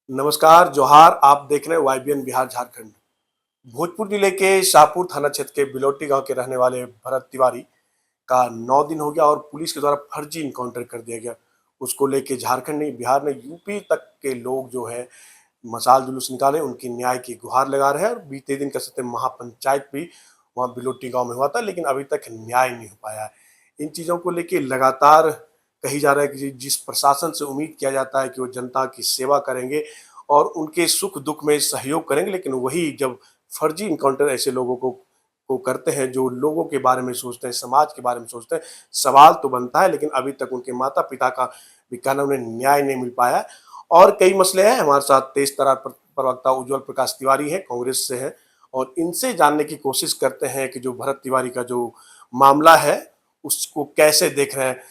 नमस्कार, जोहार। आप देख रहे हैं वाईबीएन बिहार झारखंड। भोजपुर जिले के शाहपुर थाना क्षेत्र के बिलोटी गांव के रहने वाले भरत तिवारी का 9 दिन हो गया और पुलिस के द्वारा फर्जी इनकाउंटर कर दिया गया। उसको लेके झारखंड नहीं, बिहार नहीं, यूपी तक के लोग जो है मशाल जुलूस निकाले, उनकी न्याय की गुहार लगा रहे हैं। और बीते दिन कह सकते हैं महापंचायत भी वहाँ बिलोटी गांव में हुआ था, लेकिन अभी तक न्याय नहीं हो पाया है। इन चीज़ों को लेके लगातार कही जा रहा है कि जिस प्रशासन से उम्मीद किया जाता है कि वो जनता की सेवा करेंगे और उनके सुख दुख में सहयोग करेंगे, लेकिन वही जब फर्जी इनकाउंटर ऐसे लोगों को करते हैं जो लोगों के बारे में सोचते हैं, समाज के बारे में सोचते हैं, सवाल तो बनता है। लेकिन अभी तक उनके माता पिता का भी कहना उन्हें न्याय नहीं मिल पाया है। और कई मसले हैं। हमारे साथ तेज तर्रार प्रवक्ता उज्जवल प्रकाश तिवारी है, कांग्रेस से है, और इनसे जानने की कोशिश करते हैं कि जो भरत तिवारी का जो मामला है उसको कैसे देख रहे हैं।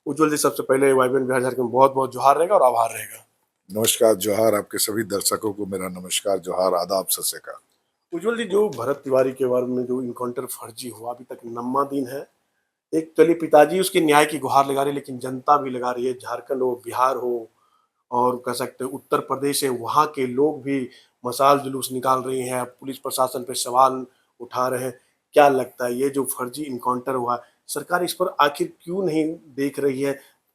उज्जवल जी, सबसे पहले वाईबीएन बिहार झारखंड बहुत बहुत जोहार रहेगा और आभार रहेगा। नमस्कार, जोहार। आपके सभी दर्शकों को मेरा नमस्कार, जोहार, आदाब, सत श्री अकाल। उज्जवल जी, जो भरत तिवारी के बारे में जो इनकाउंटर फर्जी हुआ, अभी तक नम्मा दिन है। एक चलिए पिताजी उसके न्याय की गुहार लगा रही है, लेकिन जनता भी लगा रही है। झारखंड हो, बिहार हो, और कह सकते हैं उत्तर प्रदेश है, वहाँ के लोग भी मशाल जुलूस निकाल रही हैं, पुलिस प्रशासन पे सवाल उठा रहे हैं। क्या लगता है ये जो फर्जी इनकाउंटर हुआ, सरकार इस पर आखिर क्यों नहीं देख रही है?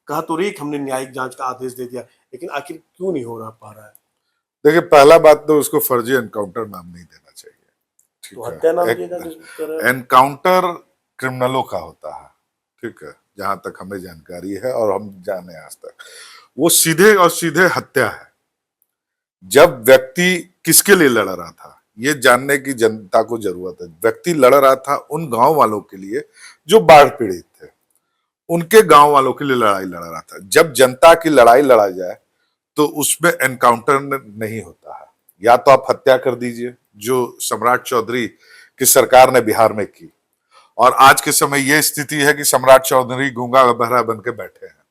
कहा तो रही कि हमने न्यायिक जांच का आदेश दे दिया, लेकिन आखिर क्यों नहीं हो रहा पा रहा है? देखिए, पहला बात तो उसको फर्जी एनकाउंटर नाम नहीं देना चाहिए। तो ठीक हत्या नाम है, दिया जाए जिस तरह। एनकाउंटर क्रिमिनलों का होता है। ठीक है, जहां तक हमें जानकारी है और हम जाने आज तक, वो सीधे और सीधे हत्या है। जब व्यक्ति किसके लिए लड़ रहा था, ये जानने की जनता को जरूरत है। व्यक्ति लड़ रहा था उन गांव वालों के लिए जो बाढ़ पीड़ित थे, उनके गांव वालों के लिए लड़ाई लड़ रहा था। जब जनता की लड़ाई लड़ा जाए तो उसमें एनकाउंटर नहीं होता है। या तो आप हत्या कर दीजिए, जो सम्राट चौधरी की सरकार ने बिहार में की, और आज के समय यह स्थिति है कि सम्राट चौधरी गूंगा बहरा बन के बैठे हैं।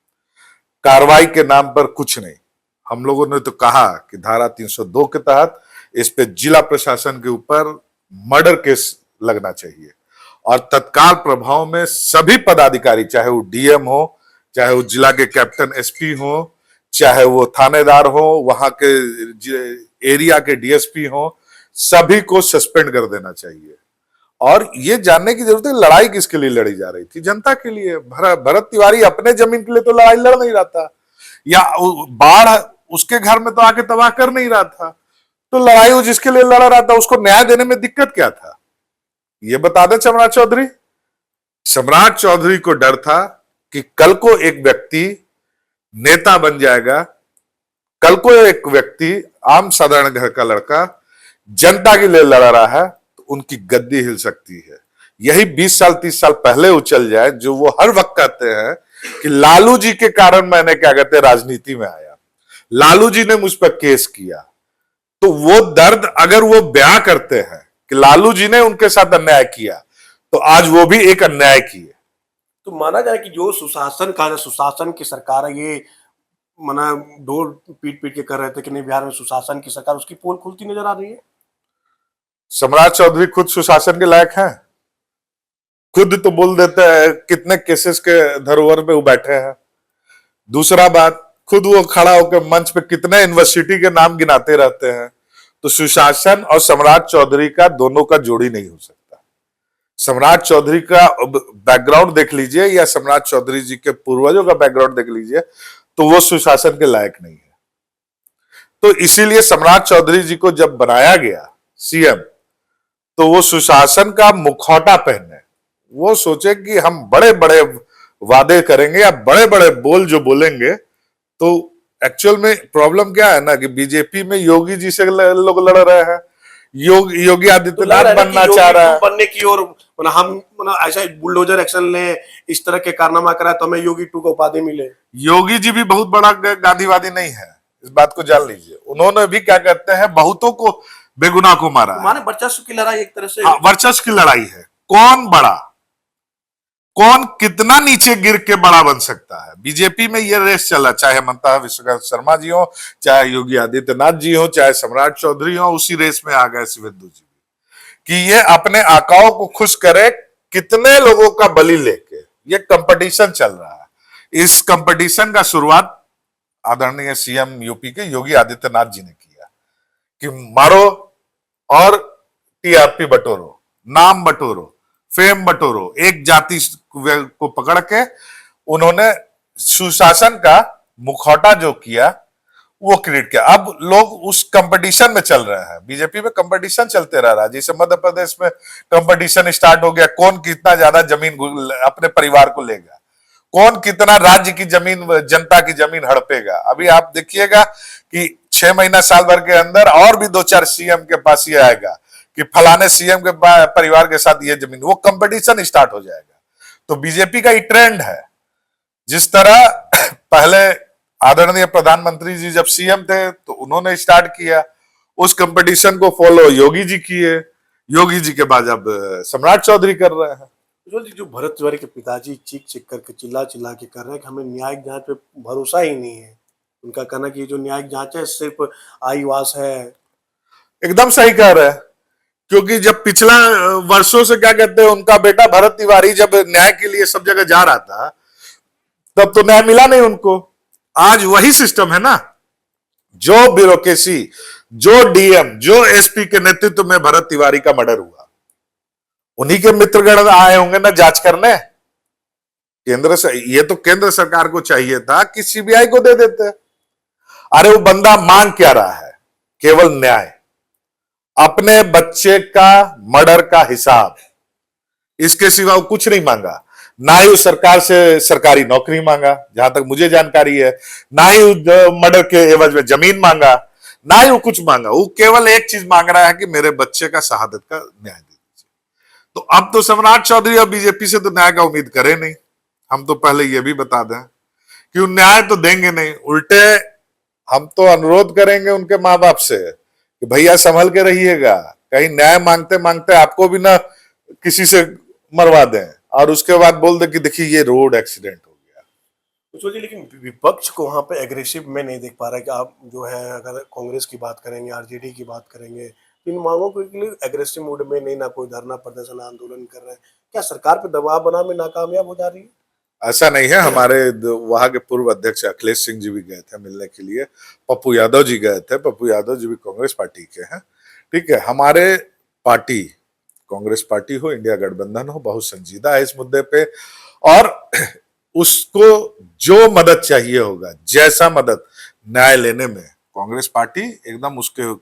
कार्रवाई के नाम पर कुछ नहीं। हम लोगों ने तो कहा कि धारा 302 के तहत इस पे जिला प्रशासन के ऊपर मर्डर केस लगना चाहिए, और तत्काल प्रभाव में सभी पदाधिकारी, चाहे वो डीएम हो, चाहे वो जिला के कैप्टन एसपी हो, चाहे वो थानेदार हो, वहां के एरिया के डीएसपी हो, सभी को सस्पेंड कर देना चाहिए। और ये जानने की जरूरत है लड़ाई किसके लिए लड़ी जा रही थी। जनता के लिए। भरत तिवारी अपने जमीन के लिए तो लड़ाई लड़ नहीं रहा था, या बाढ़ उसके घर में तो आके तबाह कर नहीं रहा था। तो लड़ाई वो जिसके लिए लड़ रहा था उसको न्याय देने में दिक्कत क्या था, ये बता दें सम्राट चौधरी। सम्राट चौधरी को डर था कि कल को एक व्यक्ति नेता बन जाएगा, कल को एक व्यक्ति आम साधारण घर का लड़का जनता के लिए लड़ रहा है तो उनकी गद्दी हिल सकती है। यही 20 साल 30 साल पहले उछल जाए, जो वो हर वक्त कहते हैं कि लालू जी के कारण मैंने क्या कहते हैं राजनीति में आया, लालू जी ने मुझ पर केस किया। तो वो दर्द अगर वो बयां करते हैं कि लालू जी ने उनके साथ अन्याय किया, तो आज वो भी एक अन्याय किए। तो माना जाए कि जो सुशासन की सरकार है, ये मना डोर पीट पीट के कर रहे थे कि नहीं बिहार में सुशासन की सरकार, उसकी पोल खुलती नजर आ रही है। सम्राट चौधरी खुद सुशासन के लायक हैं। खुद तो बोल देते हैं कितने केसेस के धरोहर पे वो बैठे हैं। दूसरा बात, खुद वो खड़ा होकर मंच पे कितने यूनिवर्सिटी के नाम गिनाते रहते हैं। तो सुशासन और सम्राट चौधरी का दोनों का जोड़ी नहीं हो सकता। सम्राट चौधरी का बैकग्राउंड देख लीजिए या सम्राट चौधरी जी के पूर्वजों का बैकग्राउंड देख लीजिए, तो वो सुशासन के लायक नहीं है। तो इसीलिए सम्राट चौधरी जी को जब बनाया गया सीएम, तो वो सुशासन का मुखौटा पहने, वो सोचे कि हम बड़े बड़े वादे करेंगे या बड़े बड़े बोल जो बोलेंगे। तो एक्चुअल में प्रॉब्लम क्या है ना कि बीजेपी में योगी जी से लोग लड़ रहे हैं। योगी आदित्यनाथ बनना चाह रहा है, बनने की ओर। हम ऐसा बुलडोजर एक्शन ले, इस तरह के कारनामा करा तो हमें योगी 2 का उपाधि मिले। योगी जी भी बहुत बड़ा गांधीवादी नहीं है, इस बात को जान लीजिए। उन्होंने भी क्या कहते हैं बहुतों को बेगुनाह को मारा है। माने वर्चस्व की लड़ाई एक तरह से। हाँ, वर्चस्व की लड़ाई है। कौन बड़ा, कौन कितना नीचे गिर के बड़ा बन सकता है। बीजेपी में यह रेस चला, चाहे हेमंता विश्व शर्मा जी हो, चाहे योगी आदित्यनाथ जी हो, चाहे सम्राट चौधरी हो, उसी रेस में आ गए शिवेंदु जी कि ये अपने आकाओं को खुश करे, कितने लोगों का बलि लेके। ये कंपटीशन चल रहा है। इस कंपटीशन का शुरुआत आदरणीय सीएम यूपी के योगी आदित्यनाथ जी ने किया कि मारो और टीआरपी बटोरो, नाम बटोरो, फेम बटोरो, एक जाति को पकड़ के उन्होंने सुशासन का मुखौटा जो किया वो क्रिएट किया। अब लोग उस कंपटीशन में चल रहे हैं, बीजेपी में कंपटीशन चलते रह रहा है। जैसे मध्य प्रदेश में कंपटीशन स्टार्ट हो गया, कौन कितना ज्यादा जमीन अपने परिवार को लेगा, कौन कितना राज्य की जमीन, जनता की जमीन हड़पेगा। अभी आप देखिएगा कि 6 महीना साल भर के अंदर और भी 2-4 सीएम के पास ये आएगा कि फलाने सीएम के परिवार के साथ ये जमीन, वो कंपटीशन स्टार्ट हो जाएगा। तो बीजेपी का ये ट्रेंड है। जिस तरह पहले आदरणीय प्रधानमंत्री जी जब सीएम थे तो उन्होंने स्टार्ट किया, उस कंपटीशन को फॉलो योगी जी किए, योगी जी के बाद अब सम्राट चौधरी कर रहे हैं। उज्ज्वल जी, जो भरत तिवारी के पिताजी चीख चीख करके चिल्ला चिल्ला के कर रहे हैं कि हमें न्यायिक जांच पे भरोसा ही नहीं है। उनका कहना कि ये जो न्यायिक जांच है सिर्फ आईवास है। एकदम सही कह रहे हैं, क्योंकि जब पिछला वर्षों से क्या कहते हैं, उनका बेटा भरत तिवारी जब न्याय के लिए सब जगह जा रहा था तब तो न्याय मिला नहीं उनको। आज वही सिस्टम है ना, जो ब्यूरोक्रेसी, जो डीएम, जो एसपी के नेतृत्व में भरत तिवारी का मर्डर हुआ, उन्हीं के मित्रगण आए होंगे ना जांच करने। केंद्र से ये तो केंद्र सरकार को चाहिए था कि सीबीआई को दे देते। अरे वो बंदा मांग क्या रहा है? केवल न्याय, अपने बच्चे का मर्डर का हिसाब, इसके सिवा वो कुछ नहीं मांगा। ना ही उस सरकार से सरकारी नौकरी मांगा, जहां तक मुझे जानकारी है, ना ही मर्डर के एवज में जमीन मांगा, ना ही वो कुछ मांगा। वो केवल एक चीज मांग रहा है कि मेरे बच्चे का शहादत का न्याय दे दीजिए। तो अब तो सम्राट चौधरी और बीजेपी से तो न्याय का उम्मीद करे नहीं। हम तो पहले ये भी बता दें कि वो न्याय तो देंगे नहीं, उल्टे हम तो अनुरोध करेंगे उनके माँ बाप से कि भैया संभल के रहिएगा, कहीं न्याय मांगते मांगते आपको भी ना किसी से मरवा दें और उसके बाद बोल दे कि देखिए ये रोड एक्सीडेंट हो गया। उज्ज्वल जी, लेकिन विपक्ष को वहां पे एग्रेसिव में नहीं देख पा रहा है कि आप जो है अगर कांग्रेस की बात करेंगे, आरजेडी की बात करेंगे, तो इन मांगों के लिए एग्रेसिव मूड में नहीं, ना कोई धरना प्रदर्शन आंदोलन कर रहे हैं। क्या सरकार पे दबाव बनाने में नाकामयाब हो जा रही है? ऐसा नहीं है। हमारे वहां के पूर्व अध्यक्ष अखिलेश सिंह जी भी गए थे मिलने के लिए, पप्पू यादव जी गए थे। पप्पू यादव जी भी कांग्रेस पार्टी के हैं, ठीक है। हमारे पार्टी, कांग्रेस पार्टी हो, इंडिया गठबंधन हो, बहुत संजीदा है इस मुद्दे पे और उसको जो मदद चाहिए होगा, जैसा मदद न्याय लेने में, कांग्रेस पार्टी एकदम उसके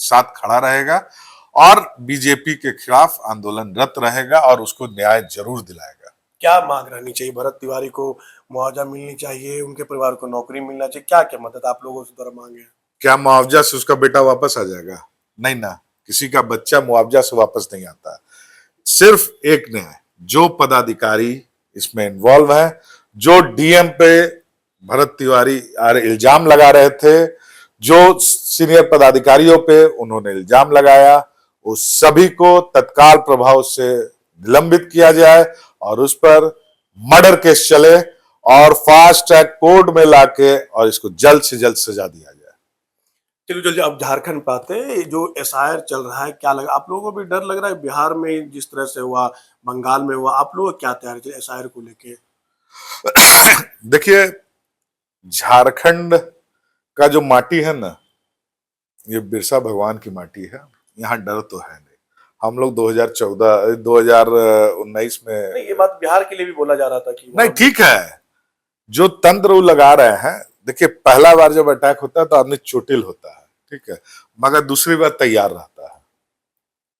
साथ खड़ा रहेगा और बीजेपी के खिलाफ आंदोलनरत रहेगा और उसको न्याय जरूर दिलाएगा। क्या मांग रहनी चाहिए? भरत तिवारी को मुआवजा मिलनी चाहिए, उनके परिवार को नौकरी मिलना चाहिए, क्या क्या मदद आप लोगों से द्वारा मांगे? क्या मुआवजा से उसका बेटा वापस आ जाएगा? नहीं ना, किसी का बच्चा मुआवजा से वापस नहीं आता। सिर्फ एक न्याय, जो पदाधिकारी इसमें इन्वॉल्व है, जो डीएम पे भरत तिवारी इल्जाम लगा रहे थे, जो सीनियर पदाधिकारियों पे उन्होंने इल्जाम लगाया, उस सभी को तत्काल प्रभाव से निलंबित किया जाए और उस पर मर्डर केस चले और फास्ट ट्रैक कोर्ट में लाके और इसको जल्द से जल्द सजा दिया जाए। चलिए जल्दी अब झारखंड पे आते हैं। जो एसआईआर चल रहा है, क्या लगा आप लोगों को भी डर लग रहा है? बिहार में जिस तरह से हुआ, बंगाल में हुआ, आप लोग क्या तैयारी थी एसआईआर को लेके? देखिए, झारखंड का जो माटी है ना, ये बिरसा भगवान की माटी है। यहाँ डर तो है नहीं। हम लोग 2019 में नहीं, ये बात बिहार के लिए भी बोला जा रहा था कि नहीं, ठीक है, जो तंत्र वो लगा रहे हैं। देखिए, पहला बार जब अटैक होता है तो आदमी चोटिल होता है, ठीक है, मगर दूसरी बार तैयार रहता है।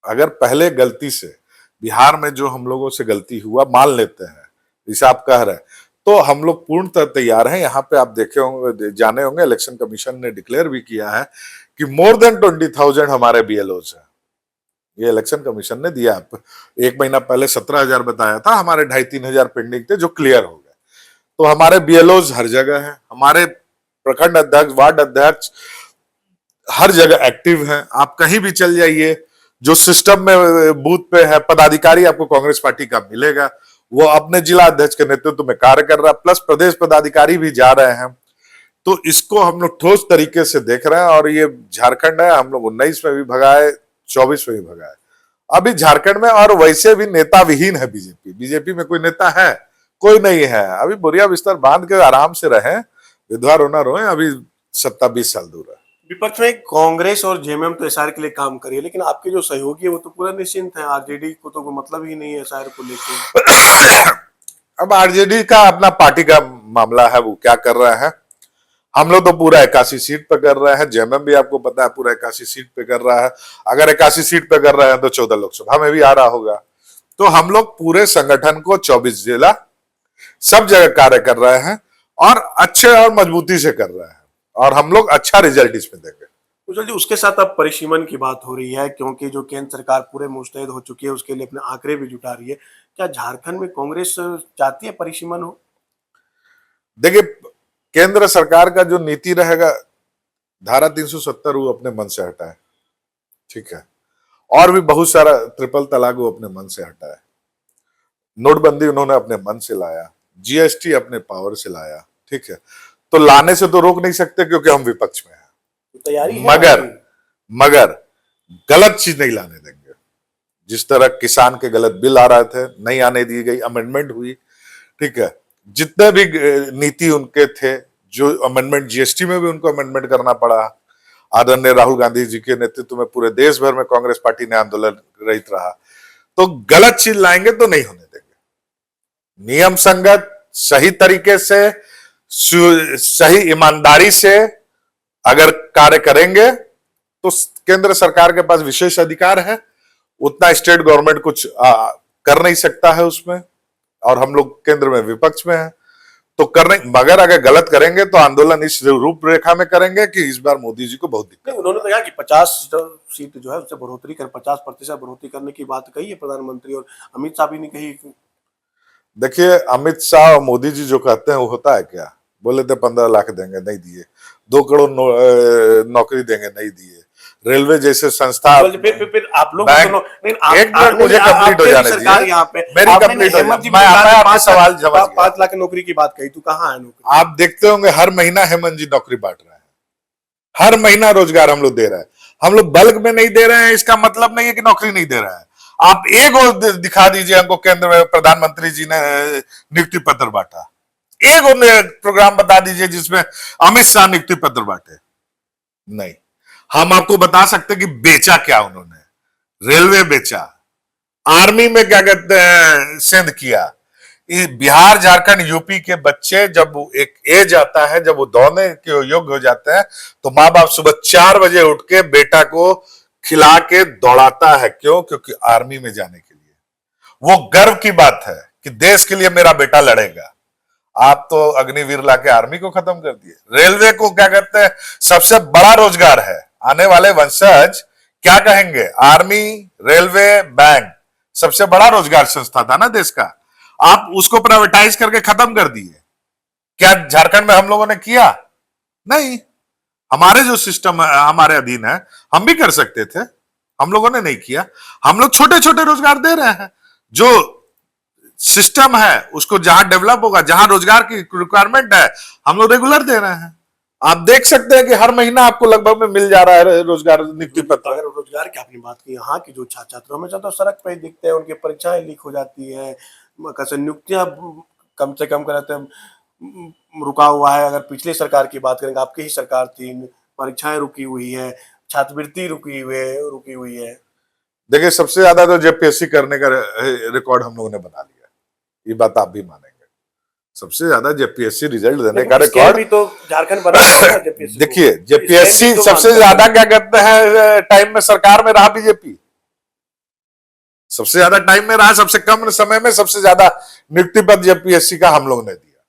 अगर पहले गलती से बिहार में जो हम लोगों से गलती हुआ मान लेते हैं, जैसे आप कह रहे हैं, तो हम लोग पूर्णतः तैयार हैं। यहाँ पे आप देखे होंगे, जाने होंगे, इलेक्शन कमीशन ने डिक्लेयर भी किया है कि मोर देन 20,000 हमारे बीएलओज हैं। ये इलेक्शन कमीशन ने दिया। एक महीना पहले 17,000 बताया था, हमारे 2,500-3,000 पेंडिंग थे जो क्लियर हो गए। तो हमारे बीएलओज हर जगह हैं, हमारे प्रखंड अध्यक्ष, वार्ड अध्यक्ष हर जगह एक्टिव हैं। आप कहीं भी चल जाइए, जो सिस्टम में बूथ पे है पदाधिकारी आपको कांग्रेस पार्टी का मिलेगा, वो अपने जिला अध्यक्ष के नेतृत्व में कार्य कर रहा है, प्लस प्रदेश पदाधिकारी भी जा रहे हैं। तो इसको हम लोग ठोस तरीके से देख रहे हैं और ये झारखंड है, हम लोग 19 में भी भगाए, 24 में भी भगाए। अभी झारखंड में और वैसे भी नेता विहीन है बीजेपी। बीजेपी में कोई नेता है? कोई नहीं है। अभी बोरिया बिस्तर बांध के आराम से रहें, विधवा रोना रोए, अभी 27-20 साल दूर है। विपक्ष में कांग्रेस और जेएमएम तो एसआर के लिए काम कर रही है, लेकिन आपके जो सहयोगी है वो तो पूरा निश्चिंत है, आरजेडी को तो कोई मतलब ही नहीं है एसआर को लेकर। अब आरजेडी का अपना पार्टी का मामला है, वो क्या कर रहा है। हम लोग तो पूरा 81 सीट पे कर रहे हैं, जेएमएम भी आपको पता है पूरा 81 सीट पे कर रहा है। अगर 81 सीट पे कर रहे हैं तो 14 लोकसभा में भी आ रहा होगा। तो हम लोग पूरे संगठन को 24 जिला सब जगह कार्य कर रहे हैं और अच्छे और मजबूती से कर रहे हैं, और हम लोग अच्छा रिजल्ट इसमें देंगे। कुशल जी, उसके साथ अब परिसीमन की बात हो रही है, क्योंकि जो केंद्र सरकार पूरे मुस्तैद हो चुकी है, उसके लिए अपने आंकड़े भी जुटा रही है। क्या झारखंड में कांग्रेस चाहती है परिसीमन हो? देखिए, केंद्र सरकार का जो नीति रहेगा, धारा 370 वो अपने मन से हटा है, ठीक है, और भी बहुत सारा ट्रिपल तलाक वो अपने मन से हटा है, नोटबंदी उन्होंने अपने मन से लाया, जीएसटी अपने पावर से लाया, ठीक है। तो लाने से तो रोक नहीं सकते क्योंकि हम विपक्ष में हैं, तैयारी है मगर गलत चीज नहीं लाने देंगे। जिस तरह किसान के गलत बिल आ रहे थे, नहीं आने दी गई, अमेंडमेंट हुई, ठीक है। जितने भी नीति उनके थे, जो अमेंडमेंट, जीएसटी में भी उनको अमेंडमेंट करना पड़ा। आदरणीय राहुल गांधी जी के नेतृत्व में पूरे देश भर में कांग्रेस पार्टी ने आंदोलन रहित रहा। तो गलत चीज लाएंगे तो नहीं होने देंगे। नियम संगत, सही तरीके से, सही ईमानदारी से अगर कार्य करेंगे तो केंद्र सरकार के पास विशेष अधिकार है, उतना स्टेट गवर्नमेंट कुछ कर नहीं सकता है उसमें, और हम लोग केंद्र में विपक्ष में हैं तो करने, मगर अगर गलत करेंगे तो आंदोलन इस रूपरेखा में करेंगे कि इस बार मोदी जी को बहुत दिक्कत। उन्होंने तो कहा कि 50 सीट जो है उससे बढ़ोतरी कर 50% बढ़ोतरी करने की बात कही है प्रधानमंत्री, और अमित शाह भी नहीं कही। देखिए, अमित शाह और मोदी जी जो कहते हैं वो होता है क्या? बोले थे 15 लाख देंगे, नहीं दिए। 2 करोड़ नौकरी देंगे, नहीं दिए। रेलवे जैसे संस्था, फिर आप लोग एक मिनट मुझे कंप्लीट हो जाने दीजिए, यहाँ पे मेरी कंप्लीट हो जाए, मैं आपका सवाल जवाब। 5 लाख नौकरी की बात कही, तो कहाँ है नौकरी? आप देखते होंगे हर महीना हेमंत जी नौकरी बांट रहे हैं, हर महीना रोजगार हम लोग दे रहे हैं। हम लोग बल्क में नहीं दे रहे हैं, इसका मतलब नहीं है कि नौकरी नहीं दे रहा है। आप एक और दिखा दीजिए हमको, केंद्र में प्रधानमंत्री जी ने नियुक्ति पत्र बांटा। एक और प्रोग्राम बता दीजिए जिसमें अमित शाह नियुक्ति पत्र बांटे। नहीं, हम आपको बता सकते कि बेचा क्या उन्होंने। रेलवे बेचा, आर्मी में क्या कहते हैं सेंध किया। बिहार, झारखंड, यूपी के बच्चे जब एक एज आता है, जब वो दौड़ने के योग्य हो जाते हैं, तो माँ बाप सुबह 4 बजे उठ के बेटा को खिला के दौड़ाता है। क्यों? क्योंकि आर्मी में जाने के लिए वो गर्व की बात है कि देश के लिए मेरा बेटा लड़ेगा। आप तो अग्निवीर लाके आर्मी को खत्म कर दिए। रेलवे को क्या कहते हैं, सबसे बड़ा रोजगार है। आने वाले वंशज क्या कहेंगे? आर्मी, रेलवे, बैंक सबसे बड़ा रोजगार संस्था था ना देश का, आप उसको प्राइवेटाइज करके खत्म कर दिए। क्या झारखंड में हम लोगों ने किया? नहीं। हमारे जो सिस्टम हमारे अधीन है, हम भी कर सकते थे, हम लोगों ने नहीं किया। हम लोग छोटे छोटे रोजगार दे रहे हैं। जो सिस्टम है उसको जहां डेवलप होगा, जहां रोजगार की रिक्वायरमेंट है, हम लोग रेगुलर दे रहे हैं। आप देख सकते हैं कि हर महीना आपको लगभग में मिल जा रहा है रोजगार नियुक्ति पत्र। अगर रोजगार की आपने बात की, यहाँ की जो छात्र हमेशा तो सड़क पर दिखते हैं, उनकी परीक्षाएं लीक हो जाती है, कैसे नियुक्तियां कम से कम कराते हैं, रुका हुआ है। अगर पिछली सरकार की बात करेंगे, आपकी ही सरकार थी, परीक्षाएं रुकी हुई है, छात्रवृत्ति रुकी हुई है। देखिए, सबसे ज्यादा तो जेपीएससी करने का रिकॉर्ड हम लोगों ने बना लिया, ये बात आप भी मानेंगे। सबसे ज्यादा जेपीएससी रिजल्ट देने का रिकॉर्ड भी तो झारखंड बना है जेपीएससी। देखिए, जेपीएससी सबसे ज्यादा क्या कहते हैं टाइम में सरकार में रहा बीजेपी, सबसे ज्यादा टाइम में रहा, सबसे कम समय में सबसे ज्यादा नियुक्ति पत्र जेपीएससी का हम लोग ने दिया।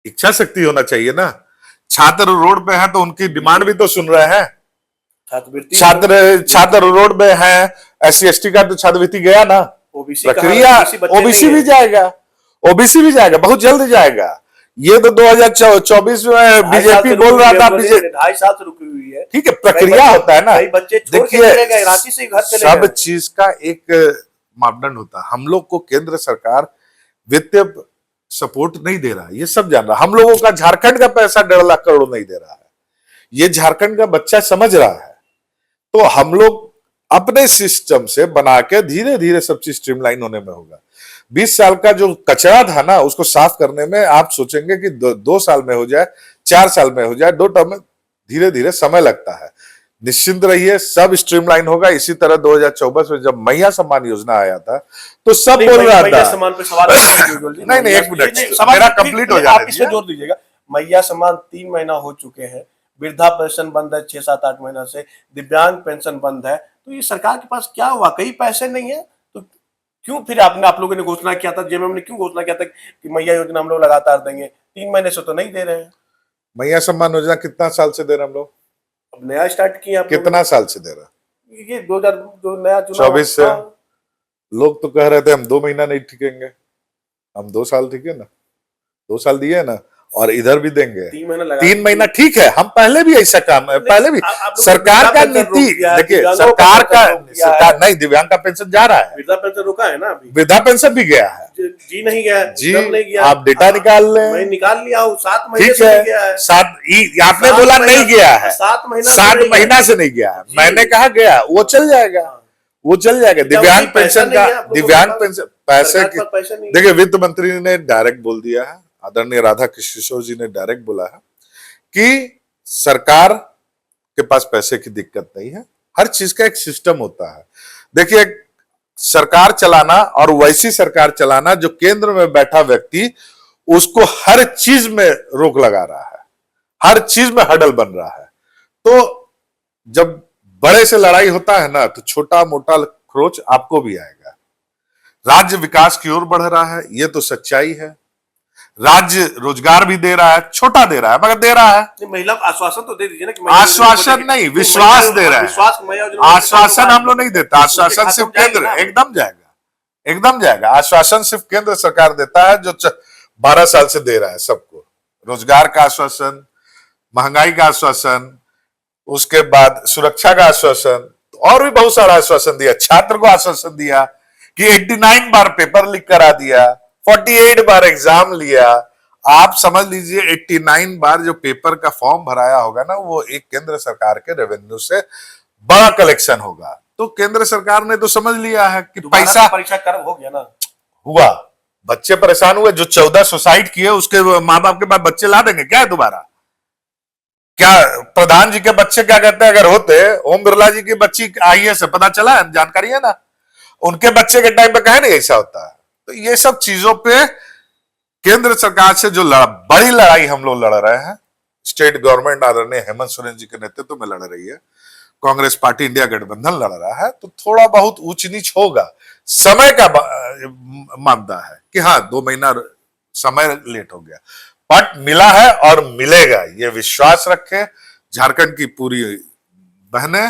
इच्छा शक्ति होना चाहिए ना। छात्र रोड पे हैं तो उनकी डिमांड भी तो सुन रहे हैं। छात्र रोड में है, एससी एसटी का तो छात्रवृत्ति गया ना, प्रक्रिया ओबीसी भी जाएगा, ओबीसी भी जाएगा, बहुत जल्द जाएगा। ये तो 2024 में बीजेपी बोल रहा था, 2.5 साल से रुकी हुई है। ठीक है, प्रक्रिया होता है ना। देखिए, रांची से घर चले सब चीज का एक मापदंड होता है। हम लोग को केंद्र सरकार वित्तीय सपोर्ट नहीं दे रहा, ये सब जान रहा। हम लोगों का झारखंड का पैसा 1.5 लाख करोड़ नहीं दे रहा है, ये झारखंड का बच्चा समझ रहा है। तो हम लोग अपने सिस्टम से बना के धीरे धीरे सब चीज स्ट्रीमलाइन होने में होगा। 20 साल का जो कचरा था ना उसको साफ करने में आप सोचेंगे कि 2 साल में हो जाए, 4 साल में हो जाए, 2 टर्म में धीरे धीरे समय लगता है। निश्चिंत रहिए, सब स्ट्रीमलाइन होगा। इसी तरह 2024 में जब मैया सम्मान योजना आया था तो सब नहीं, बोल रहा मैया था। सम्मान पे सवाल नहीं नहीं, एक मिनट, मेरा कंप्लीट हो आप जाने इसमें दीजिए। जोर दीजिएगा। मैया सम्मान 3 महीना हो चुके हैं, वृद्धा पेंशन बंद है 6, 7, 8 महीना से, दिव्यांग पेंशन बंद है। तो ये सरकार के पास क्या वाकई पैसे नहीं है? तो क्यों फिर आप लोगों ने घोषणा किया था, जेएमएम ने क्यों घोषणा किया था कि मैया योजना हम लोग लगातार देंगे? 3 महीने से तो नहीं दे रहे हैं। मैया सम्मान योजना कितना साल से दे रहे हैं हम लोग? अब नया स्टार्ट किया आप लोगों कितना साल से दे रहे हैं? ने। ये 2000 जो नया चुनाव 24 से। हाँ। लोग तो कह रहे थे हम 2 महीना नहीं टिकेंगे, हम 2 साल टिके ना, 2 साल दिए ना, और इधर भी देंगे 3 महीना लगा 3 महीना। ठीक है, हम पहले भी ऐसा काम है, पहले भी आप लोग सरकार का वृद्धा पेंशन रोक नीति दिया है, देखिए, दिव्यांगों सरकार का पेंशन रोक दिया है। सरकार नहीं, दिव्यांग का पेंशन जा रहा है, वृद्धा पेंशन रुका है ना अभी, वृद्धा पेंशन भी गया है जी नहीं गया है, जी। एकदम नहीं गया। आप डेटा निकाल मैं लें, निकाल लिया हूँ, 7 महीने ठीक से नहीं है। गया है। आपने 7 बोला महीना- नहीं गया है, 7 महीना 7 महीना से नहीं गया है, जी। मैंने कहा गया, वो चल जाएगा, वो चल जाएगा। क्या दिव्यांग उसमें पैसा पेंशन नहीं का, है आप लोगों के दिव्यांग पास? पेंशन पैसे सरकार की, के पास पैसा नहीं है। देखिए वित्त मंत्री ने डायरेक्ट बोल दिया है, आदरणीय राधा किशोर जी ने डायरेक्ट बोला है कि सरकार के पास पैसे की दिक्कत नहीं है, हर चीज का एक सिस्टम होता है। देखिए, सरकार चलाना और वैसी सरकार चलाना जो केंद्र में बैठा व्यक्ति उसको हर चीज में रोक लगा रहा है, हर चीज में हडल बन रहा है। तो जब बड़े से लड़ाई होता है ना तो छोटा मोटा खरोच आपको भी आएगा। राज्य विकास की ओर बढ़ रहा है, ये तो सच्चाई है। राज्य रोजगार भी दे रहा है, छोटा दे रहा है मगर दे रहा है। नहीं, महिला आश्वासन तो दे दीजिए ना कि महिला आश्वासन नहीं, विश्वास दे रहा है। विश्वास महिला योजना- आश्वासन हम लोग नहीं देता, आश्वासन सिर्फ खत्म जाएगी केंद्र, ना। एकदम जाएगा, एकदम जाएगा। आश्वासन सिर्फ केंद्र सरकार देता है, जो 12 साल से दे रहा है सबको। रोजगार का आश्वासन, महंगाई का आश्वासन, उसके बाद सुरक्षा का आश्वासन, और भी बहुत सारा आश्वासन दिया। छात्र को आश्वासन दिया कि 89 बार पेपर लीक करा दिया, 48 बार एग्जाम लिया। आप समझ लीजिए 89 बार जो पेपर का फॉर्म भराया होगा ना, वो एक केंद्र सरकार के रेवेन्यू से बड़ा कलेक्शन होगा। तो केंद्र सरकार ने तो समझ लिया है कि दोबारा पैसा तो परीक्षा कर हो गया ना। हुआ, बच्चे परेशान हुए, जो 14 सुसाइड किए उसके माँ बाप के पास बच्चे ला देंगे क्या है दोबारा? क्या प्रधान जी के बच्चे क्या कहते हैं, अगर होते ओम बिरला जी की बच्ची आईएएस है, पता चला है, जानकारी है ना, उनके बच्चे के टाइम पे कहे नहीं ऐसा होता है। तो ये सब चीजों पे केंद्र सरकार से जो बड़ी लड़ाई हम लोग लड़ रहे हैं, स्टेट गवर्नमेंट आदरणीय हेमंत सोरेन जी के नेतृत्व में लड़ रही है, कांग्रेस पार्टी इंडिया गठबंधन लड़ रहा है, तो थोड़ा बहुत ऊंच नीच होगा। समय का मामला है कि हाँ 2 महीना समय लेट हो गया, बट मिला है और मिलेगा, ये विश्वास रखे झारखंड की पूरी बहनें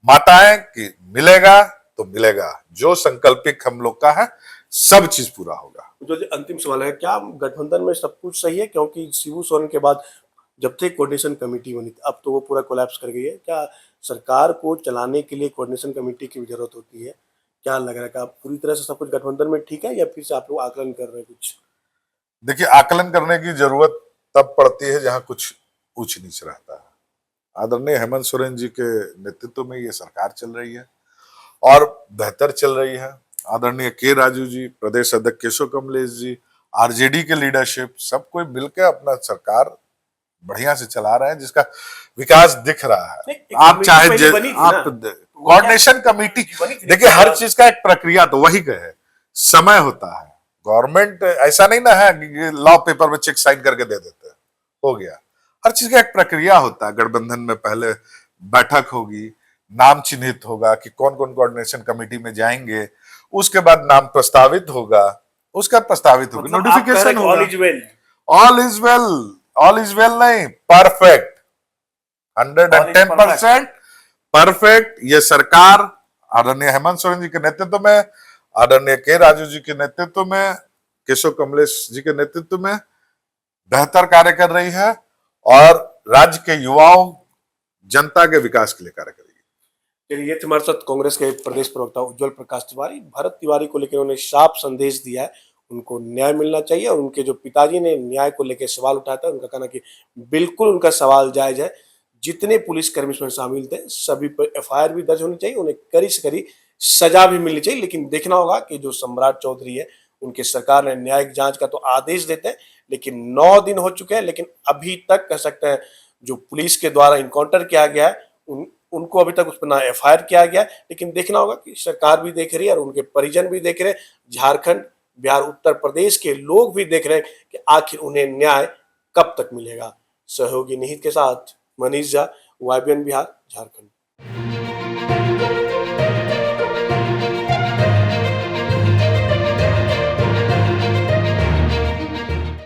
माताएं कि मिलेगा तो मिलेगा। जो संकल्पित हम लोग का है सब चीज पूरा होगा। जो अंतिम सवाल है, क्या गठबंधन में सब कुछ सही है? क्योंकि शिबू सोरेन के बाद जब से कोऑर्डिनेशन कमेटी बनी थी, अब तो वो पूरा कोलैप्स कर गई है। क्या सरकार को चलाने के लिए कोऑर्डिनेशन कमेटी की जरूरत होती है? क्या लग रहा है कि पूरी तरह से सब कुछ गठबंधन में ठीक है, या फिर से आप लोग आकलन कर रहे हैं कुछ? देखिए, आकलन करने की जरूरत तब पड़ती है जहां कुछ ऊंच नीच रहता है। आदरणीय हेमंत सोरेन जी के नेतृत्व में ये सरकार चल रही है और बेहतर चल रही है। आदरणीय के राजू जी, प्रदेश अध्यक्ष केशव कमलेश जी, आरजेडी के लीडरशिप, सब कोई मिलकर अपना सरकार बढ़िया से चला रहे हैं, जिसका विकास दिख रहा है। आप चाहे आप कोऑर्डिनेशन कमेटी, देखिए हर चीज का एक प्रक्रिया तो वही कहे, समय होता है। गवर्नमेंट ऐसा नहीं ना है कि लॉ पेपर में चेक साइन करके दे देते हैं, हो गया। हर चीज का एक प्रक्रिया होता है। गठबंधन में पहले बैठक होगी, नाम चिन्हित होगा कि कौन कौन कोऑर्डिनेशन कमेटी में जाएंगे, उसके बाद नाम प्रस्तावित होगा, उसका प्रस्तावित होगा, नोटिफिकेशन होगा। All is well, all is well, all is well नहीं, परफेक्ट, 110% परफेक्ट। ये सरकार आदरणीय हेमंत सोरेन जी के नेतृत्व में, आदरणीय के राजू जी के नेतृत्व में, केशव कमलेश जी के नेतृत्व में बेहतर कार्य कर रही है और राज्य के युवाओं, जनता के विकास के लिए कार्य करेगी। चलिए, ये थे हमारे साथ कांग्रेस के प्रदेश प्रवक्ता उज्जवल प्रकाश तिवारी। भरत तिवारी को लेकर उन्होंने साफ संदेश दिया है, उनको न्याय मिलना चाहिए। और उनके जो पिताजी ने न्याय को लेकर सवाल उठाया था, उनका कहना कि बिल्कुल उनका सवाल जायज है। जितने पुलिसकर्मी इसमें शामिल थे सभी पर एफआईआर भी दर्ज होनी चाहिए, उन्हें कड़ी से कड़ी सजा भी मिलनी चाहिए। लेकिन देखना होगा कि जो सम्राट चौधरी है उनकी सरकार ने न्यायिक जांच का तो आदेश देते हैं, लेकिन 9 दिन हो चुके हैं, लेकिन अभी तक कह सकते हैं जो पुलिस के द्वारा इनकाउंटर किया गया है उनको अभी तक उस पर ना एफआईआर किया गया है। लेकिन देखना होगा कि सरकार भी देख रही है और उनके परिजन भी देख रहे हैं, झारखंड, बिहार, उत्तर प्रदेश के लोग भी देख रहे हैं कि आखिर उन्हें न्याय कब तक मिलेगा। सहयोगी निहित के साथ मनीष झा, YBN बिहार, झारखंड।